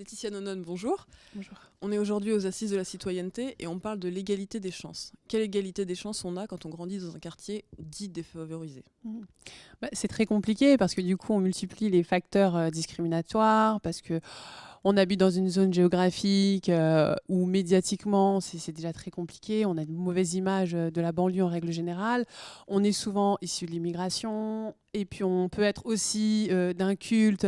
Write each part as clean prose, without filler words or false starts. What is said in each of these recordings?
Laetitia Nonon, bonjour. Bonjour. On est aujourd'hui aux Assises de la citoyenneté et on parle de l'égalité des chances. Quelle égalité des chances on a quand on grandit dans un quartier dit défavorisé ? C'est très compliqué parce que du coup on multiplie les facteurs discriminatoires, parce que on habite dans une zone géographique où médiatiquement c'est déjà très compliqué, on a une mauvaise image de la banlieue en règle générale, on est souvent issu de l'immigration et puis on peut être aussi d'un culte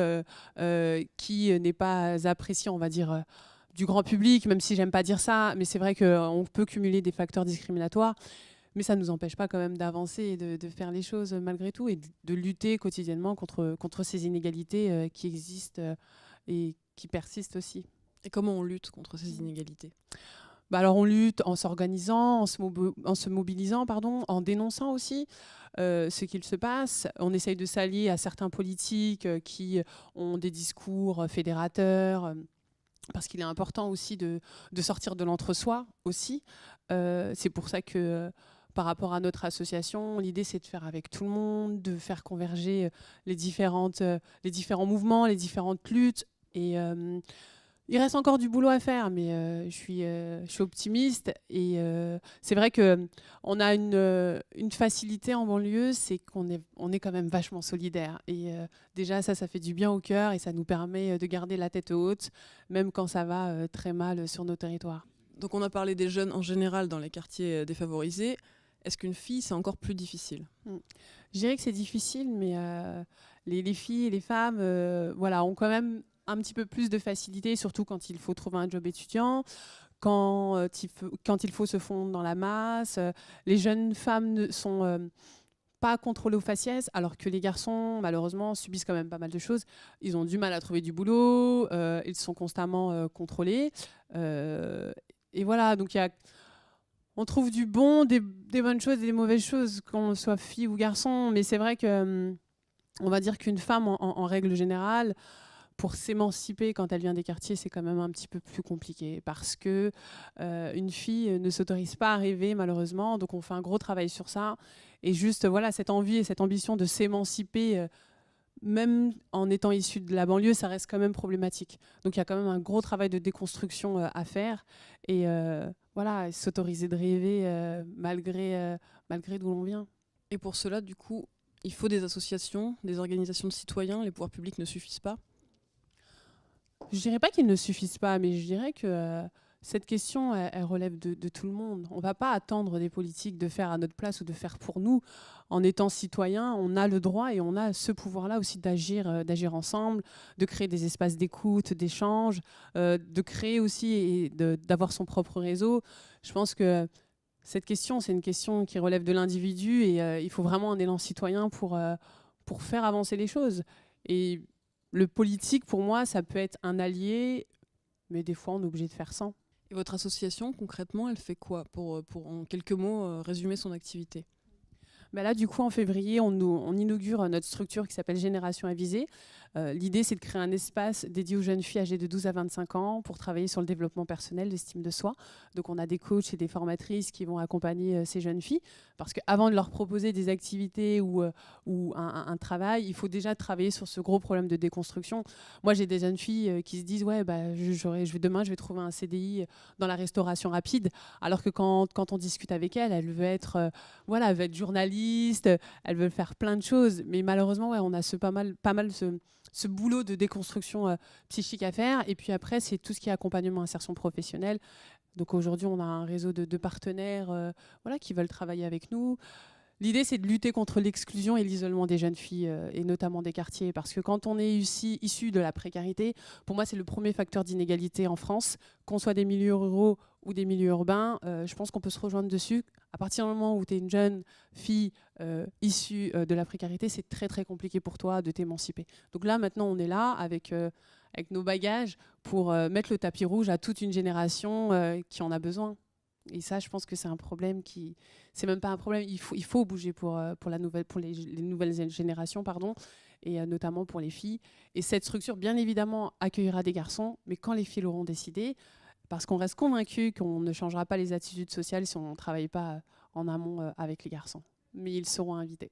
qui n'est pas apprécié, on va dire, du grand public, même si j'aime pas dire ça, mais c'est vrai qu'on peut cumuler des facteurs discriminatoires. Mais ça ne nous empêche pas quand même d'avancer et de faire les choses malgré tout et de lutter quotidiennement contre ces inégalités qui existent et qui persistent aussi. Et comment on lutte contre ces inégalités ? Alors on lutte en s'organisant, en se mobilisant, en dénonçant aussi ce qu'il se passe. On essaye de s'allier à certains politiques qui ont des discours fédérateurs. Parce qu'il est important aussi de sortir de l'entre-soi aussi. C'est pour ça que par rapport à notre association, l'idée c'est de faire avec tout le monde, de faire converger les différents mouvements, les différentes luttes. Et il reste encore du boulot à faire, mais je suis optimiste. Et c'est vrai qu'on a une facilité en banlieue, c'est qu'on est quand même vachement solidaire. Et déjà, ça fait du bien au cœur et ça nous permet de garder la tête haute, même quand ça va très mal sur nos territoires. Donc on a parlé des jeunes en général dans les quartiers défavorisés. Est-ce qu'une fille, c'est encore plus difficile ? Je dirais que c'est difficile, mais les filles et les femmes ont quand même un petit peu plus de facilité, surtout quand il faut trouver un job étudiant, quand il faut se fondre dans la masse. Les jeunes femmes ne sont pas contrôlées au faciès, alors que les garçons, malheureusement, subissent quand même pas mal de choses. Ils ont du mal à trouver du boulot, ils sont constamment contrôlés. Et voilà, donc on trouve du bon, des bonnes choses et des mauvaises choses, qu'on soit fille ou garçon. Mais c'est vrai que on va dire qu'une femme, en règle générale, pour s'émanciper quand elle vient des quartiers, c'est quand même un petit peu plus compliqué parce que une fille ne s'autorise pas à rêver, malheureusement. Donc on fait un gros travail sur ça. Et juste, voilà, cette envie et cette ambition de s'émanciper, même en étant issue de la banlieue, ça reste quand même problématique. Donc il y a quand même un gros travail de déconstruction à faire. Et voilà, s'autoriser de rêver malgré d'où l'on vient. Et pour cela, du coup, il faut des associations, des organisations de citoyens. Les pouvoirs publics ne suffisent pas ? Je dirais pas qu'ils ne suffisent pas, mais je dirais que cette question, elle relève de tout le monde. On ne va pas attendre des politiques de faire à notre place ou de faire pour nous. En étant citoyen, on a le droit et on a ce pouvoir-là aussi d'agir ensemble, de créer des espaces d'écoute, d'échange, de créer aussi et d'avoir son propre réseau. Je pense que cette question, c'est une question qui relève de l'individu et il faut vraiment un élan citoyen pour faire avancer les choses. Et le politique, pour moi, ça peut être un allié, mais des fois, on est obligé de faire sans. Et votre association, concrètement, elle fait quoi pour en quelques mots, résumer son activité ? Là, du coup, en février, on inaugure notre structure qui s'appelle Génération Avisée. L'idée, c'est de créer un espace dédié aux jeunes filles âgées de 12 à 25 ans pour travailler sur le développement personnel, l'estime de soi. Donc, on a des coachs et des formatrices qui vont accompagner ces jeunes filles. Parce qu'avant de leur proposer des activités ou un travail, il faut déjà travailler sur ce gros problème de déconstruction. Moi, j'ai des jeunes filles qui se disent « Ouais, demain, je vais trouver un CDI dans la restauration rapide. » Alors que quand on discute avec elles, elles veulent être journaliste, elles veulent faire plein de choses. Mais malheureusement, on a pas mal ce boulot de déconstruction psychique à faire. Et puis après, c'est tout ce qui est accompagnement, insertion professionnelle. Donc aujourd'hui, on a un réseau de partenaires qui veulent travailler avec nous. L'idée, c'est de lutter contre l'exclusion et l'isolement des jeunes filles, et notamment des quartiers. Parce que quand on est issu de la précarité, pour moi, c'est le premier facteur d'inégalité en France. Qu'on soit des milieux ruraux ou des milieux urbains, je pense qu'on peut se rejoindre dessus. À partir du moment où tu es une jeune fille issue de la précarité, c'est très, très compliqué pour toi de t'émanciper. Donc là, maintenant, on est là avec nos bagages pour mettre le tapis rouge à toute une génération qui en a besoin. Et ça, je pense que c'est un problème qui... C'est même pas un problème, il faut bouger pour les nouvelles générations, et notamment pour les filles. Et cette structure, bien évidemment, accueillera des garçons, mais quand les filles l'auront décidé, parce qu'on reste convaincu qu'on ne changera pas les attitudes sociales si on ne travaille pas en amont avec les garçons. Mais ils seront invités.